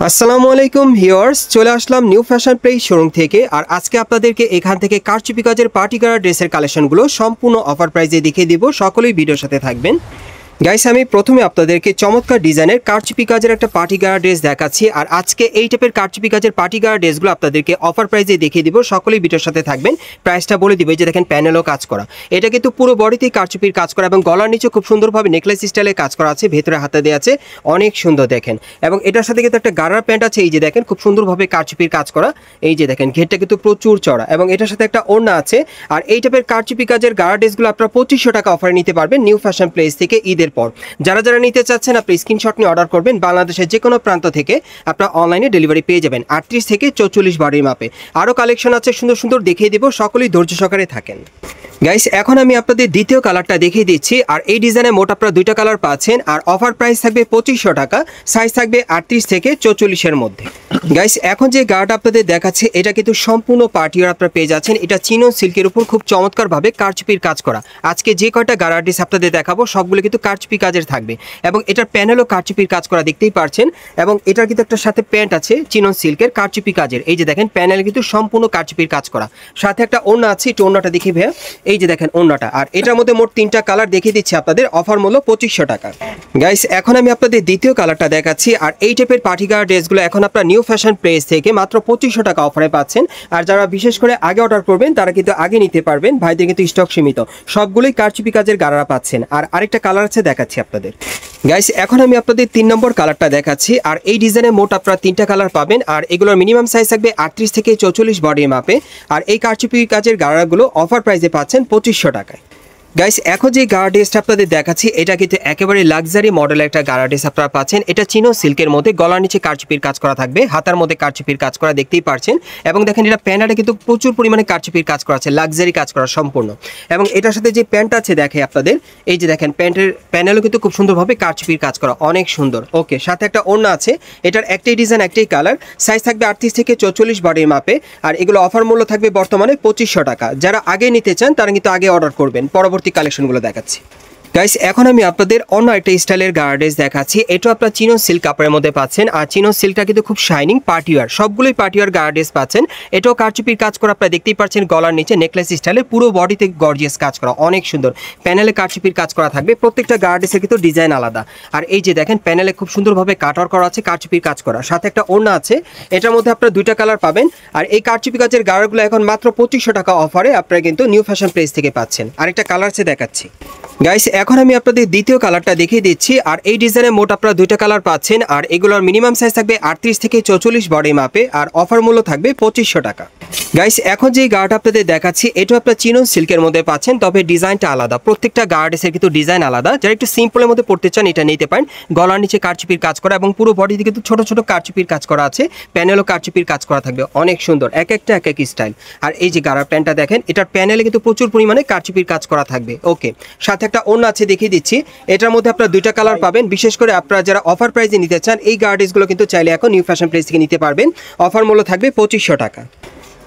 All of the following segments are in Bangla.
আসসালামু আলাইকুম ভিউয়ার্স, চলে আসলাম নিউ ফ্যাশন প্লেস শোরুম থেকে। আর আজকে আপনাদেরকে এখান থেকে কারচুপি কাজের পার্টি গার্ড ড্রেসের কালেকশনগুলো সম্পূর্ণ অফার প্রাইসে দেখিয়ে দিব। সকলেই ভিডিওর সাথে থাকবেন। গাইস, আমি প্রথমে আপনাদেরকে চমৎকার ডিজাইনের কারচুপি কাজের একটা পার্টি গার্ড ড্রেস দেখাচ্ছি। আর আজকে এই টাইপের কারচুপি কাজের পার্টি গার্ড ড্রেসগুলো আপনাদেরকে অফার প্রাইসে দেখিয়ে দিব। সকলেই ভিডিওর সাথে থাকবেন। প্রাইসটা বলে দিব। এই যে দেখেন, প্যানেলও কাজ করা, এটা কিন্তু পুরো বডিতেই কারচুপির কাজ করা এবং গলার নিচে খুব সুন্দরভাবে নেকলেস স্টাইলে কাজ করা আছে। ভেতরে হাতে দেওয়া আছে, অনেক সুন্দর দেখেন। এবং এটার সাথে কিন্তু একটা গারার প্যান্ট আছে। এই যে দেখেন, খুব সুন্দরভাবে কারচুপির কাজ করা। এই যে দেখেন, ঘেরটা কিন্তু প্রচুর চড়া এবং এটার সাথে একটা ওড়না আছে। আর এই টাইপের কারচুপি কাজের গার্ড ড্রেসগুলো আপনারা 2500 টাকা অফারে নিতে পারবেন নিউ ফ্যাশন প্লেস থেকে ঈদের পর। যারা নিতে চাচ্ছেন আপনি স্ক্রিনশট নিয়ে অর্ডার করবেন। বাংলাদেশের যে কোনো প্রান্ত থেকে আপনারা অনলাইনে ডেলিভারি পেয়ে যাবেন 38 থেকে 44 বডির মাপে। আরও কালেকশন আছে, সুন্দর সুন্দর দেখিয়ে দিব। সকলেই ধৈর্য সহকারে থাকেন। গাইস, এখন আমি আপনাদের দ্বিতীয় কালারটা দেখিয়ে দিচ্ছি। আর এই ডিজাইনে মোট আপনারা দুইটা কালার পাচ্ছেন। আর অফার প্রাইস থাকবে 2500 টাকা, সাইজ থাকবে 38 থেকে 44-এর মধ্যে। গাইস, এখন যে গার্ড আপনাদের দেখাচ্ছে এটা কিন্তু সম্পূর্ণ পার্টিওয়ার আপনারা পেয়ে যাচ্ছেন। এটা চিনো সিল্কের উপর খুব চমৎকারভাবে কারচুপির কাজ করা। আজকে যে কয়টা গার্ড ড্রেস আপনাদের দেখাবো সবগুলো কিন্তু কারচুপি কাজের থাকবে এবং এটার প্যানেলও কারচুপির কাজ করা দেখতেই পারছেন। এবং এটার কিন্তু একটা সাথে প্যান্ট আছে চিনো সিল্কের কারচুপি কাজের। এই যে দেখেন, প্যানেল কিন্তু সম্পূর্ণ কারচুপির কাজ করা। সাথে একটা ওড়না আছে, একটু ওড়নাটা দেখি ভাইয়া। এই যে দেখেন ওড়নাটা। আর এটার মধ্যে মোট 3টা কালার দেখিয়ে দিচ্ছি আপনাদের। অফার মূল্য 2500 টাকা। গাইস, এখন আমি আপনাদের দ্বিতীয় কালারটা দেখাচ্ছি। আর এই টাইপের পার্টি গার্ড ড্রেসগুলো এখন আপনারা নিউ ফ্যাশন প্লেস থেকে মাত্র 2500 টাকা অফারে পাচ্ছেন। আর যারা বিশেষ করে আগে অর্ডার করবেন তারা কিন্তু আগে নিতে পারবেন। ভাইদের কিন্তু স্টক সীমিত, সবগুলোই কারচুপি কাজের গারারা পাচ্ছেন। আর আরেকটা কালার আছে, দেখাচ্ছি আপনাদের। গাইস, এখন আমি আপনাদের 3 নম্বর কালারটা দেখাচ্ছি। আর এই ডিজাইনে মোট আপনারা 3টা কালার পাবেন। আর এগুলোর মিনিমাম সাইজ থাকবে 38 থেকে 44 বডির মাপে। আর এই কারচুপি কাজের গারারাগুলো অফার প্রাইসে পাচ্ছেন 2500 টাকায়। গাইস, এখন যে গার্ড ড্রেসটা আপনাদের দেখাচ্ছি এটা কিন্তু একেবারে লাক্সারি মডেলের একটা গার্ড ড্রেস আপনারা পাচ্ছেন। এটা চিনো সিল্কের মধ্যে গলার নিচে কারচুপির কাজ করা থাকবে, হাতার মধ্যে কারচুপির কাজ করা দেখতেই পারছেন। এবং দেখেন, এটা প্যান্টে কিন্তু প্রচুর পরিমাণে কারচুপির কাজ করা আছে, লাক্সারি কাজ করা সম্পূর্ণ। এবং এটার সাথে যে প্যান্ট আছে দেখে আপনাদের, এই যে দেখেন, প্যান্টের প্যানেলও কিন্তু খুব সুন্দরভাবে কারচুপির কাজ করা, অনেক সুন্দর। ওকে, সাথে একটা ওড়না আছে। এটার একটাই ডিজাইন, একটাই কালার, সাইজ থাকবে 38 থেকে 44 বডির মাপে। আর এগুলো অফার মূল্য থাকবে বর্তমানে 2500 টাকা। যারা আগে নিতে চান তারা কিন্তু আগে অর্ডার করবেন। পরবর্তী কালেকশনগুলো দেখাচ্ছি। গাইস, এখন আমি আপনাদের অন্য একটা স্টাইলের গার্ড ড্রেস দেখাচ্ছি। এটা আপনারা চিনো সিল্ক কাপড়ের মধ্যে পাচ্ছেন। আর চিনো সিল্কটা কিন্তু খুব শাইনিং পার্টিওয়ার, সবগুলোই পার্টিওয়ার গার্ড ড্রেস পাচ্ছেন। এটাও কারচুপির কাজ করা আপনারা দেখতেই পাচ্ছেন। গলার নিচে নেকলেস স্টাইলে পুরো বডিতে গর্জিয়াস কাজ করা, অনেক সুন্দর। প্যানেলে কারচুপির কাজ করা থাকবে। প্রত্যেকটা গার্ড ড্রেসের কিন্তু ডিজাইন আলাদা। আর এই যে দেখেন, প্যানেলে খুব সুন্দরভাবে কাটওয়ার করা আছে, কারচুপির কাজ করা। সাথে একটা ওড়না আছে, এটার মধ্যে আপনারা 2টা কালার পাবেন। আর এই কারচুপি কাজের গার্ডগুলো এখন মাত্র 2500 টাকা অফারে আপনারা কিন্তু নিউ ফ্যাশন প্লেস থেকে পাচ্ছেন। আরেকটা কালার আছে, দেখাচ্ছি। গাইস, এখন আমি আপনাদের দ্বিতীয় কালারটা দেখিয়ে দিচ্ছি। আর এই ডিজাইনে মোট আপনারা 2টা কালার পাচ্ছেন। আর এগুলোর মিনিমাম সাইজ থাকবে 38 থেকে 44 বডি মাপে। আর অফার মূল্য থাকবে 2500 টাকা। গাইস, এখন যে গার্ড আপনাদের দেখাচ্ছি এটা আপনারা চিনো সিল্কের মধ্যে পাচ্ছেন, তবে ডিজাইনটা আলাদা। প্রত্যেকটা গার্ডেসের কিন্তু ডিজাইন আলাদা। যারা একটু সিম্পলের মধ্যে পড়তে চান এটা নিতে পারেন। গলার নিচে কারচুপির কাজ করা এবং পুরো বডিতে কিন্তু ছোট ছোট কারচুপির কাজ করা আছে। প্যানেলও কারচুপির কাজ করা থাকবে, অনেক সুন্দর। এক একটা এক এক স্টাইল। আর এই যে গারার প্যান্টটা দেখেন, এটার প্যানেলে কিন্তু প্রচুর পরিমাণে কারচুপির কাজ করা থাকবে। ওকে, সাথে একটা ওড়না আছে, দেখিয়ে দিচ্ছি। এটার মধ্যে আপনারা 2টা কালার পাবেন। বিশেষ করে আপনারা যারা অফার প্রাইসে নিতে চান এই গার্ড ড্রেসগুলো কিন্তু চাইলে এখন নিউ ফ্যাশন প্লেস থেকে নিতে পারবেন। অফার মূল্য থাকবে 2500 টাকা।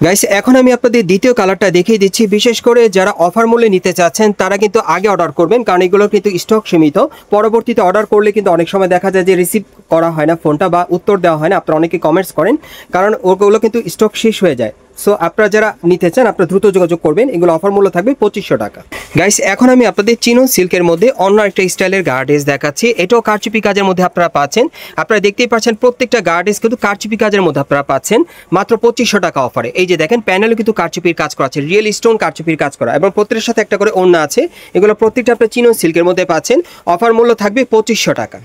গাইস, এখন আমি আপনাদের দ্বিতীয় কালারটা দেখিয়ে দিচ্ছি। বিশেষ করে যারা অফার মূল্যে নিতে চাচ্ছেন তারা কিন্তু আগে অর্ডার করবেন, কারণ এগুলো কিন্তু স্টক সীমিত। পরবর্তীতে অর্ডার করলে কিন্তু অনেক সময় দেখা যায় যে রিসিভ করা হয় না ফোনটা, বা উত্তর দেওয়া হয় না। আপনারা অনেকে কমেন্টস করেন, কারণ ওগুলো কিন্তু স্টক শেষ হয়ে যায়। সো আপনারা যারা নিতে চান আপনারা দ্রুত যোগাযোগ করবেন। এগুলো অফার মূল্য থাকবে 2500 টাকা। গাইস, এখন আমি আপনাদের চিনো সিল্কের মধ্যে অন্য একটা স্টাইলের গার্ড ড্রেস দেখাচ্ছি। এটাও কারচুপি কাজের মধ্যে আপনারা পাচ্ছেন। আপনারা দেখতেই পাচ্ছেন প্রত্যেকটা গার্ড ড্রেস কিন্তু কারচুপি কাজের মধ্যে আপনারা পাচ্ছেন মাত্র 2500 টাকা অফারে। এই যে দেখেন, প্যানেলও কিন্তু কারচুপির কাজ করা আছে, রিয়েল স্টোন কারচুপির কাজ করা এবং প্রত্যেকের সাথে একটা করে ওড়না আছে। এগুলো প্রত্যেকটা আপনারা চিনো সিল্কের মধ্যে পাচ্ছেন। অফার মূল্য থাকবে 2500 টাকা।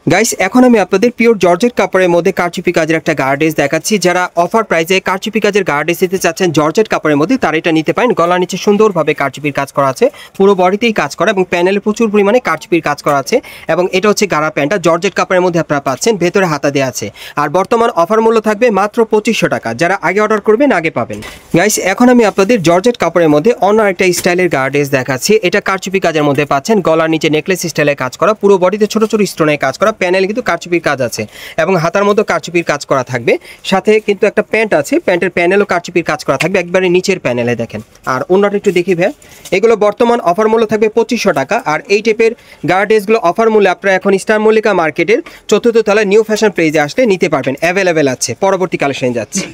গাইস, এখন আমি আপনাদের পিওর জর্জেট কাপড়ের মধ্যে কারচুপি কাজের একটা গার্ড ড্রেস দেখাচ্ছি। যারা অফার প্রাইসে কারচুপি কাজের গার্ড ড্রেস নিতে চাচ্ছেন জর্জেট কাপড়ের মধ্যে তারা এটা নিতে পারেন। গলার নিচে সুন্দরভাবে কারচুপির কাজ করা আছে, পুরো বডিতেই কাজ করা এবং প্যানেলে প্রচুর পরিমাণে কারচুপির কাজ করা আছে। এবং এটা হচ্ছে গারা প্যান্টটা জর্জেট কাপড়ের মধ্যে আপনারা পাচ্ছেন, ভেতরে হাতা দেওয়া আছে। আর বর্তমান অফার মূল্য থাকবে মাত্র 2500 টাকা। যারা আগে অর্ডার করবেন আগে পাবেন। গাইস, এখন আমি আপনাদের জর্জেট কাপড়ের মধ্যে অন্য একটা স্টাইলের গার্ড ড্রেস দেখাচ্ছি। এটা কারচুপি কাজের মধ্যে পাচ্ছেন। গলার নিচে নেকলেস স্টাইলে কাজ করা, পুরো বডিতে ছোট ছোট স্টোনের কাজ করা, প্যানেলে কিন্তু কারচুপির কাজ আছে এবং হাতার মধ্যে কারচুপির কাজ করা থাকবে। সাথে কিন্তু একটা প্যান্ট আছে, প্যান্টের প্যানেলও কারচুপির কাজ করা থাকবে একবারে নিচের প্যানেলে দেখেন। আর অন্যটা একটু দেখি ভাই, এগুলো বর্তমান অফার মূল্য থাকবে 2500 টাকা। আর এই টাইপের গার্ড ড্রেসগুলো অফার মূল্যে আপনারা এখন স্টার মল্লিকা মার্কেটের 4th তলায় নিউ ফ্যাশন প্লেসে আসলে নিতে পারবেন, অ্যাভেলেবেল আছে। পরবর্তী কালেকশন যাচ্ছে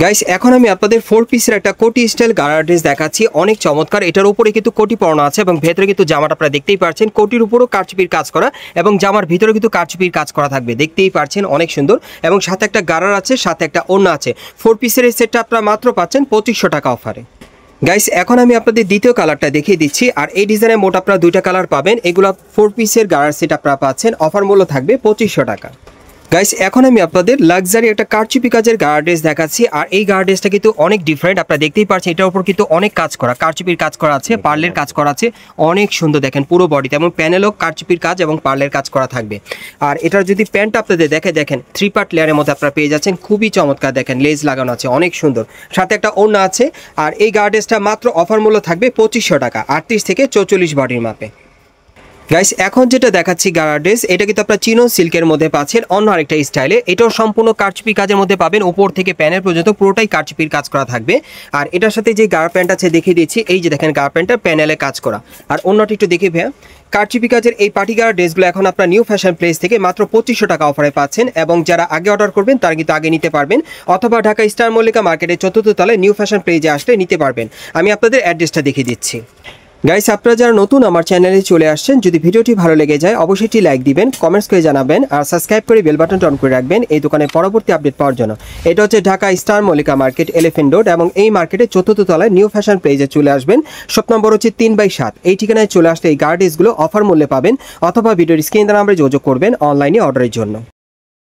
গাইস, এখন আমি আপনাদের 4 পিসের একটা কোটি স্টাইল গার্ড ড্রেস দেখাচ্ছি, অনেক চমৎকার। এটার উপরে কিন্তু কোটি পরানো আছে এবং ভেতরে কিন্তু জামাটা আপনারা দেখতেই পাচ্ছেন, কোটির উপরও কারচুপির কাজ করা এবং জামার ভিতরে কিন্তু কারচুপির কাজ করা থাকবে, দেখতেই পাচ্ছেন অনেক সুন্দর। এবং সাথে একটা গারার আছে, সাথে একটা ওড়না আছে। 4 পিসের এই সেটটা আপনারা মাত্র পাচ্ছেন 2500 টাকা অফারে। গাইস, এখন আমি আপনাদের দ্বিতীয় কালারটা দেখিয়ে দিচ্ছি। আর এই ডিজাইনের মোট আপনারা 2টা কালার পাবেন। এগুলো 4 পিসের গারার সেট আপনারা পাচ্ছেন, অফার মূল্য থাকবে 2500 টাকা। গাইস, এখন আমি আপনাদের লাক্সারি একটা কারচুপি কাজের গার্ড ড্রেস দেখাচ্ছি। আর এই গার্ড ড্রেসটা কিন্তু অনেক ডিফারেন্ট, আপনারা দেখতেই পাচ্ছেন। এটার উপর কিন্তু অনেক কাজ করা, কারচুপির কাজ করা আছে, পার্লের কাজ করা আছে, অনেক সুন্দর দেখেন পুরো বডিতে। এবং প্যানেলও কারচুপির কাজ এবং পার্লের কাজ করা থাকবে। আর এটার যদি প্যান্ট আপনাদের দেখেন 3 পার্ট লেয়ারের মধ্যে আপনারা পেয়ে যাচ্ছেন, খুবই চমৎকার। দেখেন লেজ লাগানো আছে, অনেক সুন্দর, সাথে একটা ওড়না আছে। আর এই গার্ড ড্রেসটা মাত্র অফার মূল্য থাকবে 2500 টাকা, 38 থেকে 44 বডির মাপে। গাইস, এখন যেটা দেখাচ্ছি গার্ড ড্রেস, এটা কিন্তু আপনারা চিনো সিল্কের মধ্যে পাচ্ছেন অন্য আরেকটা স্টাইলে। এটাও সম্পূর্ণ কারচুপি কাজের মধ্যে পাবেন, উপর থেকে প্যানেল পর্যন্ত পুরোটাই কারচুপির কাজ করা থাকবে। আর এটার সাথে যে গার্ড প্যান্ট আছে দেখিয়ে দিচ্ছি, এই যে দেখেন গার্ড প্যান্টটা প্যানেলে কাজ করা। আর অন্যটি একটু দেখি ভাইয়া, কারচুপি কাজের এই পার্টি গার্ড ড্রেসগুলো এখন আপনার নিউ ফ্যাশন প্লেস থেকে মাত্র 2500 টাকা অফারে পাচ্ছেন। এবং যারা আগে অর্ডার করবেন তারা কিন্তু আগে নিতে পারবেন, অথবা ঢাকা স্টার মল্লিকা মার্কেটের 4th তলায় নিউ ফ্যাশন প্লেসে আসলে নিতে পারবেন। আমি আপনাদের অ্যাড্রেসটা দেখিয়ে দিচ্ছি। গাইস, আপনারা যারা নতুন আমার চ্যানেলে চলে আসছেন, যদি ভিডিওটি ভালো লেগে যায় অবশ্যই একটি লাইক দিবেন, কমেন্টস করে জানাবেন, আর সাবস্ক্রাইব করে বেল বাটনটা অন করে রাখবেন এই দোকানের পরবর্তী আপডেট পাওয়ার জন্য। এটা হচ্ছে Dhaka star Mallika market, elephant road, এবং এই মার্কেটের 4th তলায় নিউ ফ্যাশন প্লেসে চলে আসবেন। শপ নম্বর হচ্ছে 3/7। এই ঠিকানায় চলে আসলে এই গার্ড ড্রেসগুলো অফার মূল্যে পাবেন, অথবা ভিডিওর স্ক্রিন নাম্বারে যোগাযোগ করবেন অনলাইনে অর্ডারের জন্য।